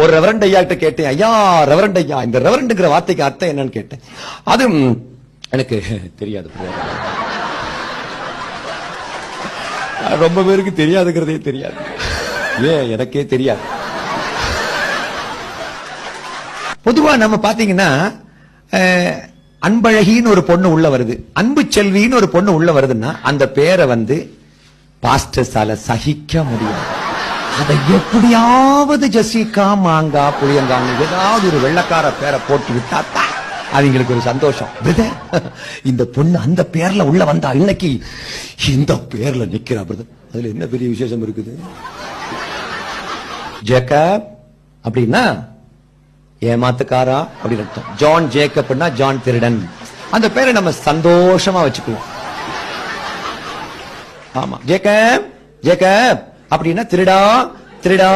ஒரு ரெவரண்ட் ஐயா கிட்ட கேட்டேன், ஐயா ரெவரண்ட் ஐயா, இந்த ரெவரண்ட்ங்கிற வார்த்தைக்கு அர்த்தம் என்னன்னு கேட்டேன். அது எனக்கு தெரியாது. ரொம்ப பேருக்கு தெரியாதுங்கிறதே தெரியாது. ஏன் எனக்கே தெரியாது. பொதுவா நம்ம பாத்தீங்கன்னா அன்பழகின்னு ஒரு பொண்ணு உள்ள வருது, அன்பு செல்வின்னு ஒரு பொண்ணு உள்ள வருதுன்னா அந்த பேரை பாஸ்டர்ஸால சகிக்க முடியும். அதை எப்படியாவது ஜெசிகா மாங்கா புளியங்கான்னு ஏதாவது ஒரு வெள்ளக்கார பேரை போட்டு விட்டா அவங்களுக்கு ஒரு சந்தோஷம். இந்த பொண்ணு அந்த பேர்ல உள்ள வந்தா இன்னைக்கு இந்த பேர்ல நிக்கிறா. அதுல என்ன பெரிய விசேஷம் இருக்குது? ஜேக்கப் அப்படின்னா ஏமாத்துக்காரா அப்படின்னு அர்த்தம். ஜான் ஜேக்கப்னா ஜான் திருடன். அந்த பேரை நம்ம சந்தோஷமா வச்சுக்குவோம். ஆமா, ஜேக்கப் ஜேக்கப் அப்படின்னா திருடா திருடா.